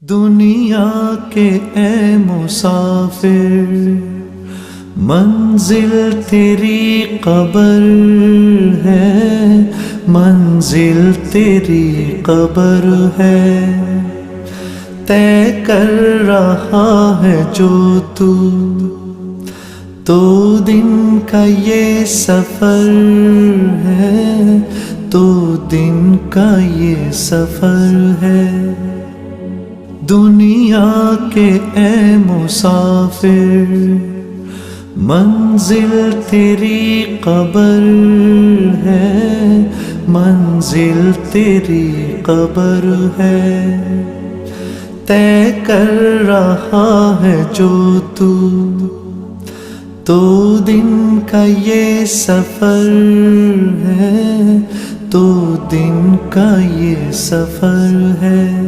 دنیا کے اے مسافر، منزل تیری قبر ہے، منزل تیری قبر ہے۔ طے کر رہا ہے جو تو دن کا یہ سفر ہے، تو دن کا یہ سفر ہے۔ دنیا کے اے مسافر، منزل تیری قبر ہے، منزل تیری قبر ہے۔ طے کر رہا ہے جو تو دن کا یہ سفر ہے، تو دن کا یہ سفر ہے۔